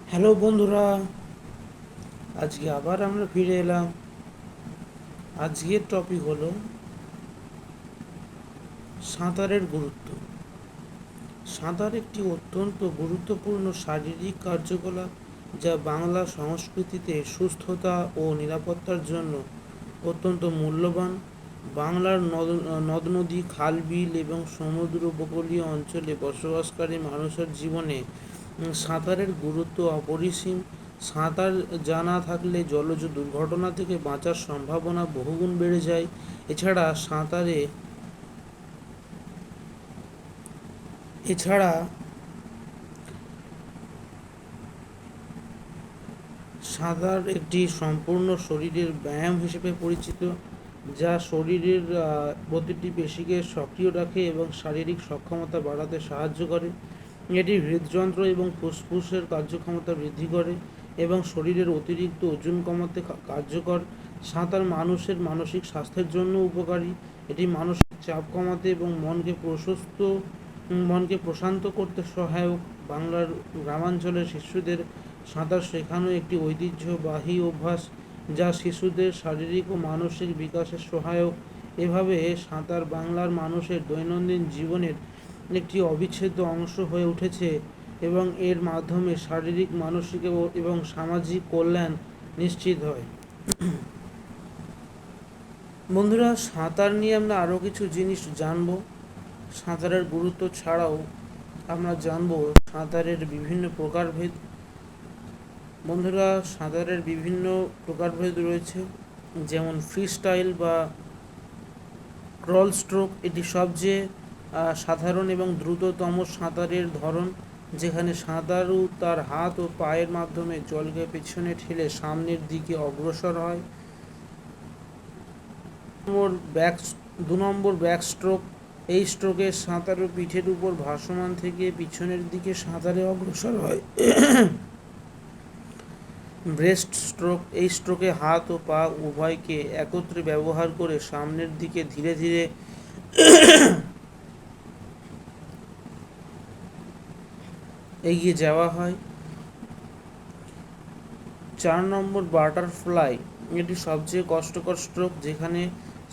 Hello বন্ধুরা, আজকে আবার আমরা ফিরে এলাম। আজকের টপিক হলো সাঁতারের গুরুত্ব। সাঁতার একটি অত্যন্ত গুরুত্বপূর্ণ শারীরিক কার্যকলাপ যা বাংলা সংস্কৃতিতে সুস্থতা ও নিরাপত্তার জন্য অত্যন্ত মূল্যবান। বাংলার নদ নদী, খাল বিল এবং সমুদ্র উপকূলীয় অঞ্চলে বসবাসকারী মানুষের জীবনে সাঁতারের গুরুত্ব অপরিসীম। সাঁতার জানা থাকলে জলজ দুর্ঘটনা থেকে বাঁচার সম্ভাবনা বহুগুণ বেড়ে যায়। এছাড়া এছাড়া সাঁতার একটি সম্পূর্ণ শরীরের ব্যায়াম হিসেবে পরিচিত, যা শরীরের প্রতিটি পেশিকে সক্রিয় রাখে এবং শারীরিক সক্ষমতা বাড়াতে সাহায্য করে। এটি হৃদযন্ত্র এবং ফুসফুসের কার্যক্ষমতা বৃদ্ধি করে এবং শরীরের অতিরিক্ত ওজন কমাতে কার্যকর। সাঁতার মানুষের মানসিক স্বাস্থ্যের জন্য উপকারী। এটি মানসিক চাপ কমাতে এবং মনকে প্রশান্ত করতে সহায়ক। বাংলার গ্রামাঞ্চলের শিশুদের সাঁতার শেখানো একটি ঐতিহ্যবাহী অভ্যাস, যা শিশুদের শারীরিক ও মানসিক বিকাশে সহায়ক। এভাবে সাঁতার বাংলার মানুষের দৈনন্দিন জীবনের একটি অবিচ্ছেদ্য অংশ হয়ে উঠেছে এবং এর মাধ্যমে শারীরিক, মানসিক এবং সামাজিক কল্যাণ নিশ্চিত হয়। বন্ধুরা, সাঁতার নিয়ে আমরা আরও কিছু জিনিস জানব। সাঁতারের গুরুত্ব ছাড়াও আমরা জানব সাঁতারের বিভিন্ন প্রকারভেদ। বন্ধুরা, সাঁতারের বিভিন্ন প্রকারভেদ রয়েছে, যেমন ফ্রি স্টাইল বা ক্রল স্ট্রোক। এটি সবচেয়ে সাধারণ এবং দ্রুততম সাঁতারের ধরন, যেখানে সাঁতারু তার হাত ও পায়ের মাধ্যমে জলকে পেছনে ঠেলে সামনের দিকে অগ্রসর হয়। ব্যাক 2 নম্বর ব্যাক স্ট্রোক। এই স্ট্রোকে সাঁতারু পিঠের উপর ভাসমান থেকে পিছনের দিকে সাঁতারে অগ্রসর হয়। Breast stroke. এই স্ট্রোকে হাত ও পা উভয়কে একত্রে ব্যবহার করে সামনের দিকে ধীরে ধীরে এগিয়ে যাওয়া হয়। 4 নম্বর বাটারফ্লাই। এটি সবচেয়ে কষ্টকর স্ট্রোক, যেখানে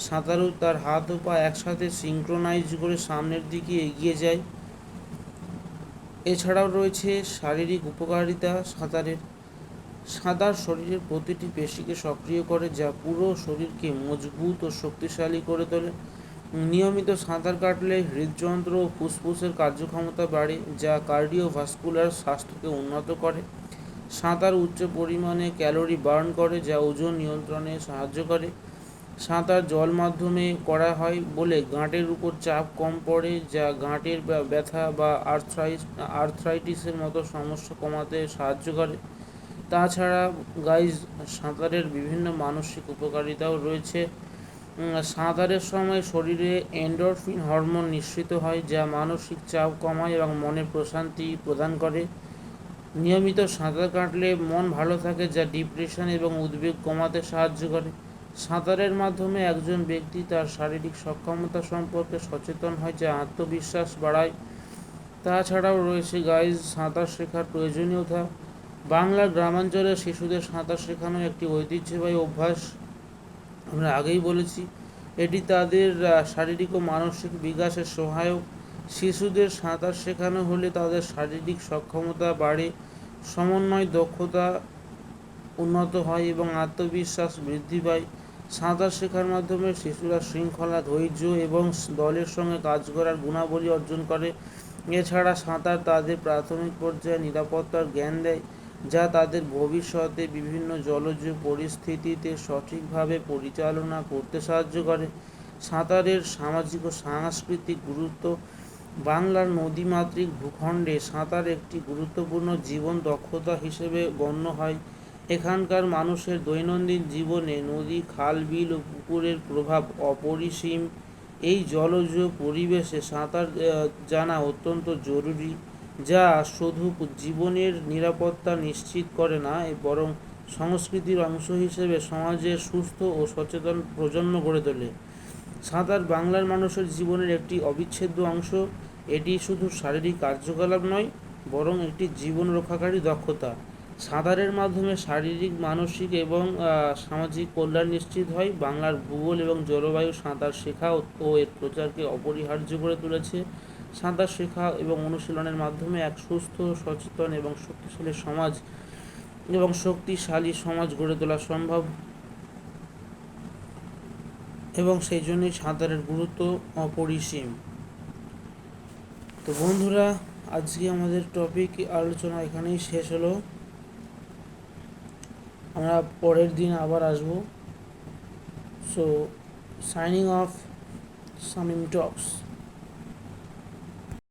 সাঁতারু তার হাত ও পা একসাথে সিঙ্ক্রোনাইজ করে সামনের দিকে এগিয়ে যায়। এছাড়াও রয়েছে শারীরিক উপকারিতা সাঁতারের। সাঁতার শরীরের প্রতিটি পেশিকে সক্রিয় করে, যা পুরো শরীরকে মজবুত ও শক্তিশালী করে তোলে। নিয়মিত সাঁতার কাটলে হৃদযন্ত্র ও ফুসফুসের কার্যক্ষমতা বাড়ে, যা কার্ডিওভাস্কুলার স্বাস্থ্যকে উন্নত করে। সাঁতার উচ্চ পরিমাণে ক্যালোরি বার্ন করে, যা ওজন নিয়ন্ত্রণে সাহায্য করে। সাঁতার জল মাধ্যমে করা হয় বলে গাঁটের উপর চাপ কম পড়ে, যা গাঁটের ব্যথা বা আর্থ্রাইটিসের মতো সমস্যা কমাতে সাহায্য করে। তাছাড়া গাইজ, সাঁতারের বিভিন্ন মানসিক উপকারিতাও রয়েছে। সাঁতারের সময় শরীরে এন্ডোরফিন হরমোন নিঃসৃত হয়, যা মানসিক চাপ কমায় এবং মনে প্রশান্তি প্রদান করে। নিয়মিত সাঁতার কাটলে মন ভালো থাকে, যা ডিপ্রেশন এবং উদ্বেগ কমাতে সাহায্য করে। সাঁতারের মাধ্যমে একজন ব্যক্তি তার শারীরিক সক্ষমতা সম্পর্কে সচেতন হয়, যা আত্মবিশ্বাস বাড়ায়। তাছাড়াও রয়েছে গাইজ সাঁতার শেখার প্রয়োজনীয়তা। বাংলার গ্রামাঞ্চলের শিশুদের সাঁতার শেখানো একটি ঐতিহ্যবাহী অভ্যাস। আমরা আগেই বলেছি, এটি তাদের শারীরিক ও মানসিক বিকাশে সহায়ক। শিশুদের সাঁতার শেখানো হলে তাদের শারীরিক সক্ষমতা বাড়ে, সমন্বয় দক্ষতা উন্নত হয় এবং আত্মবিশ্বাস বৃদ্ধি পায়। সাঁতার শেখার মাধ্যমে শিশুরা শৃঙ্খলা, ধৈর্য এবং দলের সঙ্গে কাজ করার গুণাবলী অর্জন করে। এছাড়া সাঁতার তাদের প্রাথমিক পর্যায়ে নিরাপত্তার জ্ঞান দেয়, যা তাদের ভবিষ্যতে বিভিন্ন জলজ পরিস্থিতিতে সঠিকভাবে পরিচালনা করতে সাহায্য করে। সাঁতারের সামাজিক ও সাংস্কৃতিক গুরুত্ব। বাংলার নদীমাতৃক ভূখণ্ডে সাঁতার একটি গুরুত্বপূর্ণ জীবন দক্ষতা হিসেবে গণ্য হয়। এখানকার মানুষের দৈনন্দিন জীবনে নদী, খাল, বিল ও পুকুরের প্রভাব অপরিসীম। এই জলজ পরিবেশে সাঁতার জানা অত্যন্ত জরুরি, যা শুধু জীবনের নিরাপত্তা নিশ্চিত করে না, বরং সংস্কৃতির অংশ হিসেবে সমাজের সুস্থ ও সচেতন প্রজন্ম গড়ে তোলে। সাঁতার বাংলার মানুষের জীবনের একটি অবিচ্ছেদ্য অংশ। এটি শুধু শারীরিক কার্যকলাপ নয়, বরং একটি জীবন রক্ষাকারী দক্ষতা। সাঁতারের মাধ্যমে শারীরিক, মানসিক এবং সামাজিক কল্যাণ নিশ্চিত হয়। বাংলার ভূগোল এবং জলবায়ু সাঁতার শেখা ও এর প্রচারকে অপরিহার্য করে তুলেছে। সাঁতার শেখা এবং অনুশীলনের মাধ্যমে এক সুস্থ, সচেতন এবং শক্তিশালী সমাজ গড়ে তোলা সম্ভব, এবং সেই জন্যই সাঁতারের গুরুত্ব অপরিসীম। তো বন্ধুরা, আজকে আমাদের টপিক আলোচনা এখানেই শেষ হলো। আমরা পরের দিন আবার আসবো। সো সাইনিং অফ, শামীম টক্স।